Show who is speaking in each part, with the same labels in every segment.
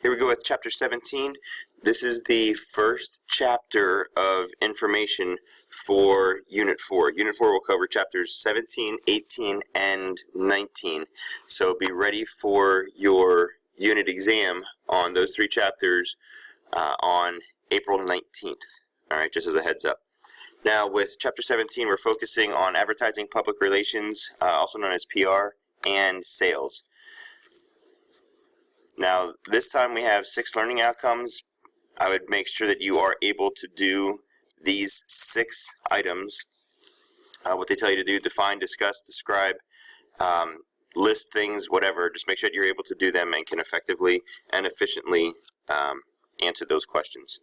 Speaker 1: Here we go with chapter 17. This is the first chapter of information for Unit 4. Unit 4 will cover chapters 17, 18, and 19. So be ready for your unit exam on those three chapters on April 19th. All right, just as a heads up. Now with chapter 17, we're focusing on advertising, public relations, also known as PR, and sales. Now, this time we have 6 learning outcomes. I would make sure that you are able to do these 6 items. What they tell you to do: define, discuss, describe, list things, whatever. Just make sure that you're able to do them and can effectively and efficiently answer those questions.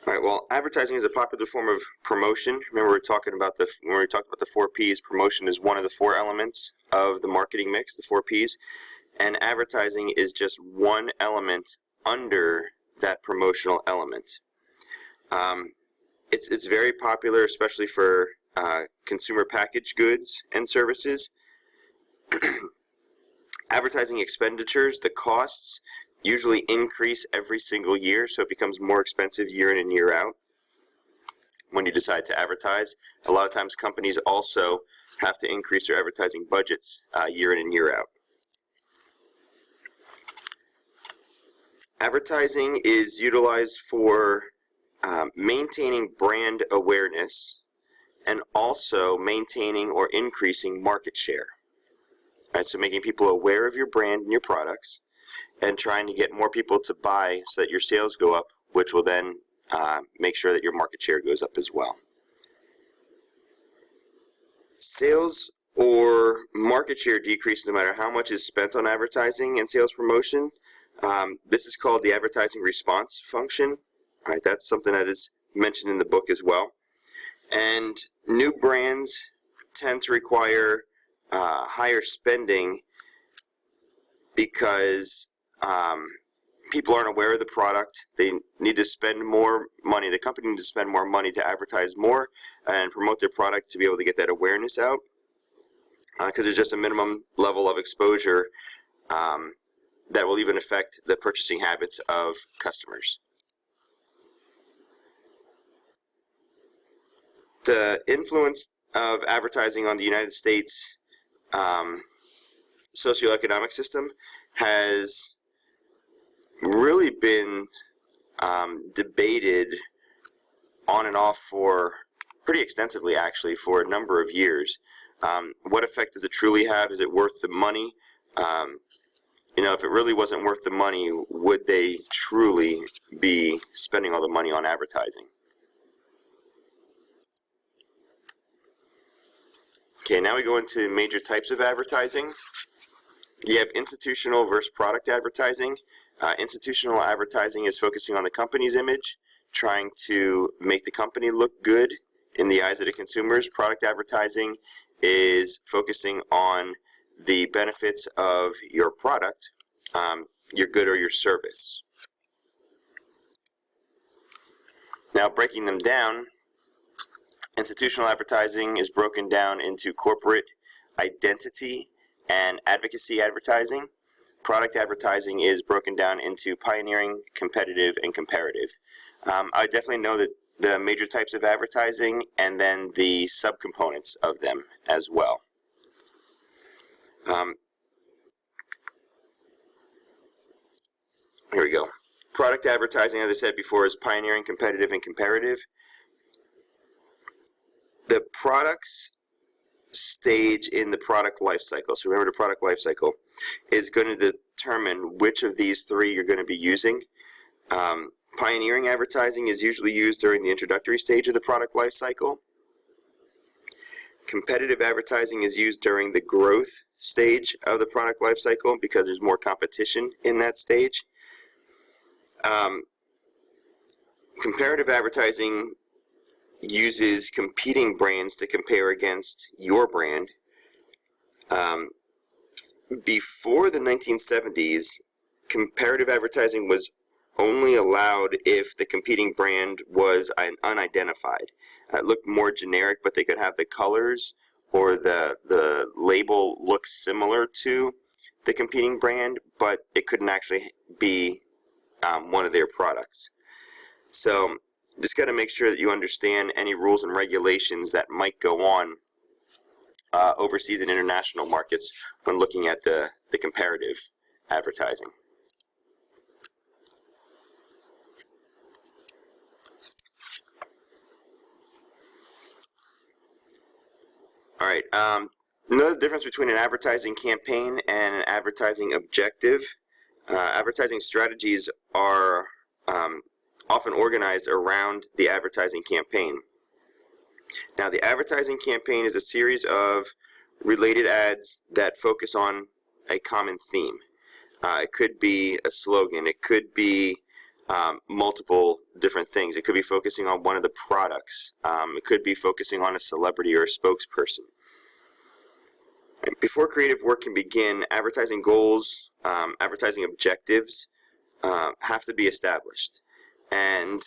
Speaker 1: All right. Well, advertising is a popular form of promotion. Remember, when we talked about the 4 Ps. Promotion is one of the 4 elements of the marketing mix, the 4 Ps, and advertising is just one element under that promotional element. It's very popular, especially for consumer packaged goods and services. Advertising expenditures, the costs, usually increase every single year, so it becomes more expensive year in and year out when you decide to advertise. A lot of times companies also have to increase their advertising budgets year in and year out. Advertising is utilized for maintaining brand awareness and also maintaining or increasing market share. All right, so making people aware of your brand and your products, and trying to get more people to buy so that your sales go up, which will then make sure that your market share goes up as well. Sales or market share decrease no matter how much is spent on advertising and sales promotion. This is called the advertising response function. All right, that's something that is mentioned in the book as well. And new brands tend to require higher spending because people aren't aware of the product. They need to spend more money. The company needs to spend more money to advertise more and promote their product to be able to get that awareness out, because there's just a minimum level of exposure that will even affect the purchasing habits of customers. The influence of advertising on the United States socioeconomic system has really been debated on and off for pretty extensively, actually, for a number of years. What effect does it truly have? Is it worth the money? If it really wasn't worth the money, would they truly be spending all the money on advertising? Okay, now we go into major types of advertising. You have institutional versus product advertising. Institutional advertising is focusing on the company's image, trying to make the company look good in the eyes of the consumers. Product advertising is focusing on the benefits of your product, your good or your service. Now, breaking them down, institutional advertising is broken down into corporate identity and advocacy advertising. Product advertising is broken down into pioneering, competitive, and comparative. I definitely know that the major types of advertising and then the subcomponents of them as well. Here we go. Product advertising, as I said before, is pioneering, competitive, and comparative. The products stage in the product life cycle, so remember the product life cycle, is going to determine which of these 3 you're going to be using. Pioneering advertising is usually used during the introductory stage of the product life cycle. Competitive advertising is used during the growth stage of the product life cycle because there's more competition in that stage. Comparative advertising uses competing brands to compare against your brand. Before the 1970s, comparative advertising was only allowed if the competing brand was unidentified. It looked more generic, but they could have the colors or the label looks similar to the competing brand, but it couldn't actually be one of their products. So just got to make sure that you understand any rules and regulations that might go on overseas and international markets when looking at the comparative advertising. All right. Another difference between an advertising campaign and an advertising objective. Advertising strategies are often organized around the advertising campaign. Now, the advertising campaign is a series of related ads that focus on a common theme. It could be a slogan. It could be multiple different things. It could be focusing on one of the products. It could be focusing on a celebrity or a spokesperson. Before creative work can begin, advertising goals, advertising objectives have to be established. And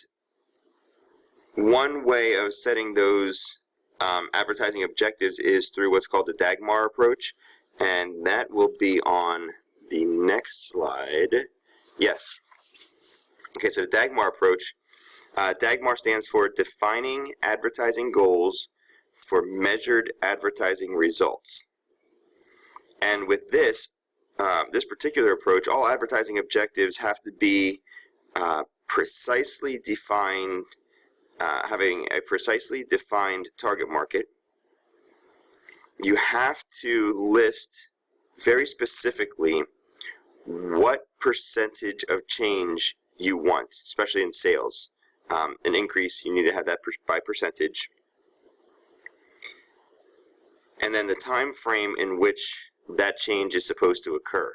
Speaker 1: one way of setting those advertising objectives is through what's called the Dagmar approach, and that will be on the next slide. Yes. Okay, so the Dagmar approach, Dagmar stands for Defining Advertising Goals for Measured Advertising Results. And with this particular approach, all advertising objectives have to be precisely defined, having a precisely defined target market. You have to list very specifically what percentage of change you want, especially in sales. An increase, you need to have that by percentage. And then the time frame in which that change is supposed to occur.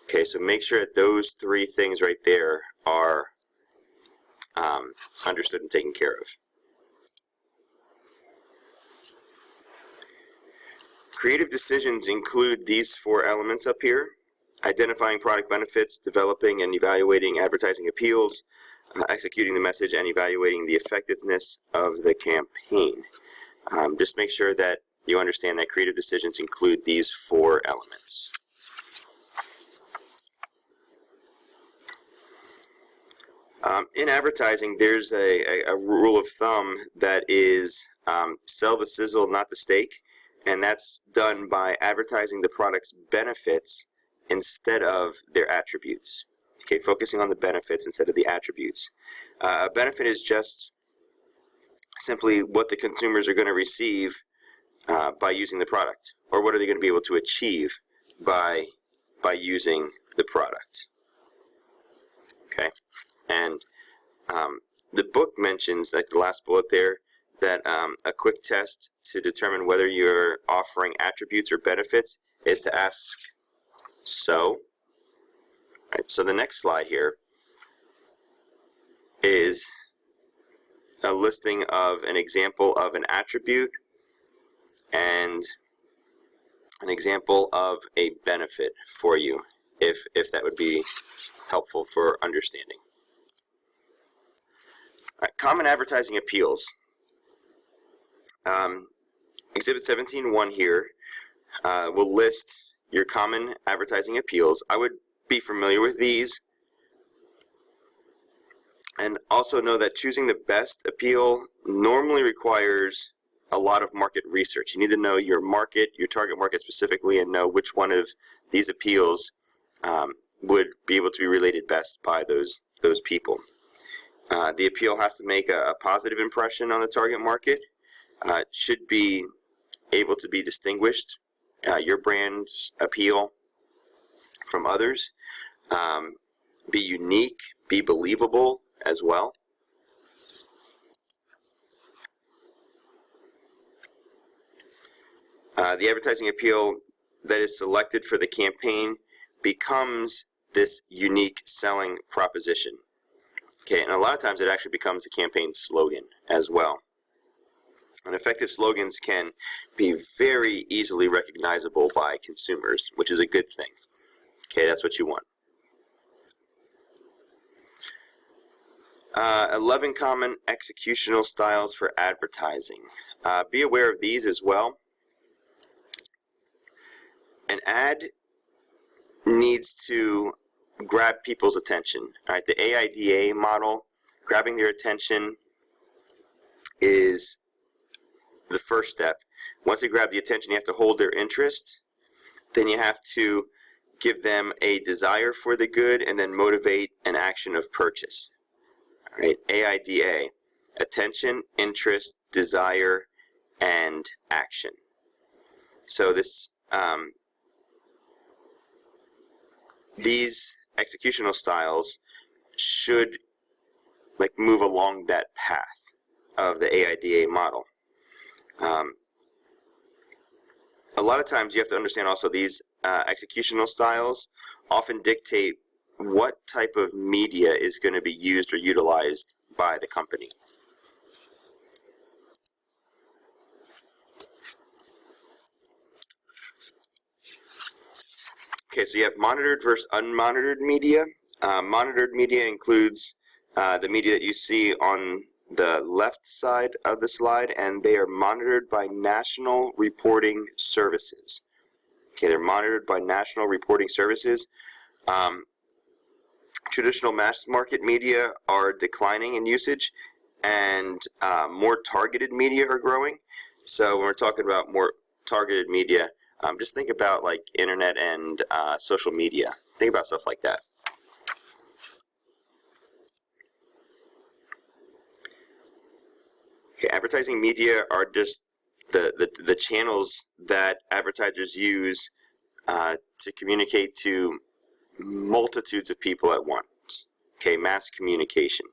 Speaker 1: Okay, so make sure that those three things right there are understood and taken care of. Creative decisions include these four elements up here: identifying product benefits, developing and evaluating advertising appeals, executing the message, and evaluating the effectiveness of the campaign. Just make sure that you understand that creative decisions include these four elements. In advertising, there's a rule of thumb that is sell the sizzle, not the steak, and that's done by advertising the product's benefits instead of their attributes. Okay, focusing on the benefits instead of the attributes. A benefit is just simply what the consumers are going to receive by using the product, or what are they going to be able to achieve by using the product. Okay, and the book mentions, like the last bullet there, that a quick test to determine whether you're offering attributes or benefits is to ask so. Right, so the next slide here is a listing of an example of an attribute and an example of a benefit for you, if that would be helpful for understanding. All right, common advertising appeals. Exhibit 17.1 here will list your common advertising appeals. I would be familiar with these, and also know that choosing the best appeal normally requires a lot of market research. You need to know your market, your target market specifically, and know which one of these appeals would be able to be related best by those people. The appeal has to make a positive impression on the target market. Should be able to be distinguished, your brand's appeal from others. Be unique, be believable as well. The advertising appeal that is selected for the campaign becomes this unique selling proposition. Okay, and a lot of times it actually becomes a campaign slogan as well. And effective slogans can be very easily recognizable by consumers, which is a good thing. Okay, that's what you want. 11 common executional styles for advertising. Be aware of these as well. ad needs to grab people's attention. All right, the AIDA model, grabbing their attention, is the first step. Once you grab the attention, you have to hold their interest. Then you have to give them a desire for the good and then motivate an action of purchase. All right, AIDA, attention, interest, desire, and action. So these executional styles should move along that path of the AIDA model. A lot of times you have to understand also these executional styles often dictate what type of media is going to be used or utilized by the company. Okay, so you have monitored versus unmonitored media. Monitored media includes the media that you see on the left side of the slide, and they are monitored by national reporting services. Okay, they're monitored by national reporting services. Traditional mass market media are declining in usage, and more targeted media are growing. So when we're talking about more targeted media, just think about like internet and social media. Think about stuff like that. Okay, advertising media are just the channels that advertisers use to communicate to multitudes of people at once. Okay, mass communication.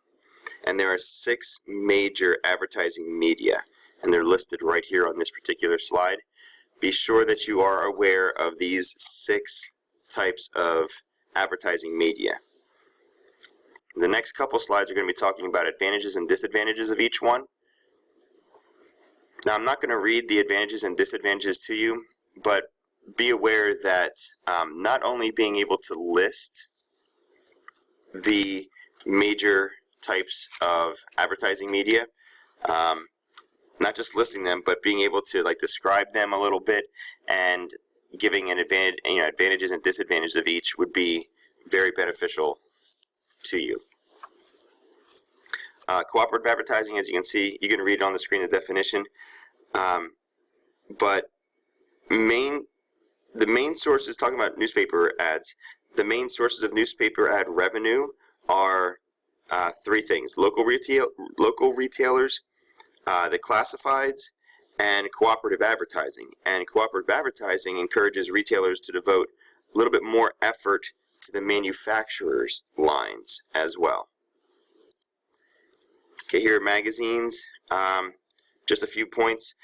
Speaker 1: And there are 6 major advertising media, and they're listed right here on this particular slide. Be sure that you are aware of these 6 types of advertising media. The next couple slides are going to be talking about advantages and disadvantages of each one. Now, I'm not going to read the advantages and disadvantages to you, but be aware that not only being able to list the major types of advertising media, not just listing them, but being able to describe them a little bit and giving an advantage, advantages and disadvantages of each would be very beneficial to you. Cooperative advertising, as you can see, you can read it on the screen, the definition. But the main sources, talking about newspaper ads, the main sources of newspaper ad revenue are 3 things: local retailers, the classifieds, and cooperative advertising. And cooperative advertising encourages retailers to devote a little bit more effort to the manufacturer's lines as well. Okay, here are magazines. Just a few points.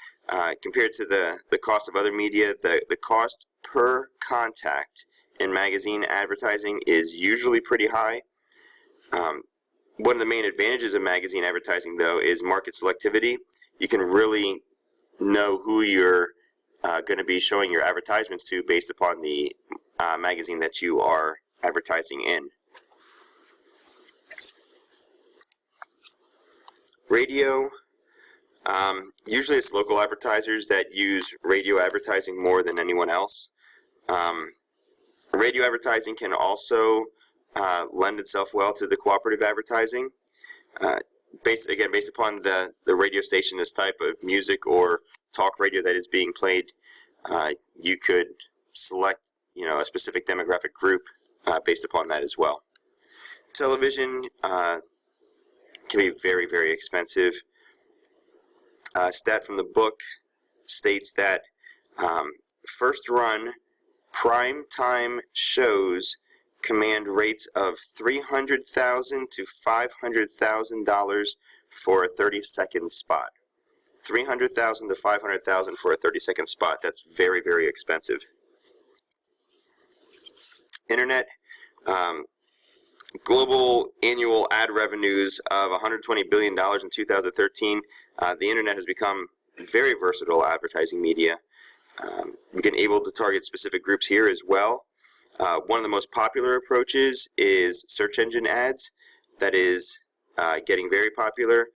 Speaker 1: Compared to the cost of other media, the cost per contact in magazine advertising is usually pretty high. One of the main advantages of magazine advertising, though, is market selectivity. You can really know who you're going to be showing your advertisements to based upon the magazine that you are advertising in. Radio. Usually it's local advertisers that use radio advertising more than anyone else. Radio advertising can also lend itself well to the cooperative advertising. Based upon the radio station, this type of music or talk radio that is being played, you could select a specific demographic group based upon that as well. Television can be very, very expensive. A stat from the book states that first run prime time shows command rates of $300,000 to $500,000 for a 30-second spot. $300,000 to $500,000 for a 30-second spot. That's very, very expensive. Internet. Global annual ad revenues of $120 billion in 2013. The internet has become very versatile advertising media. We've been able to target specific groups here as well. One of the most popular approaches is search engine ads. That is getting very popular.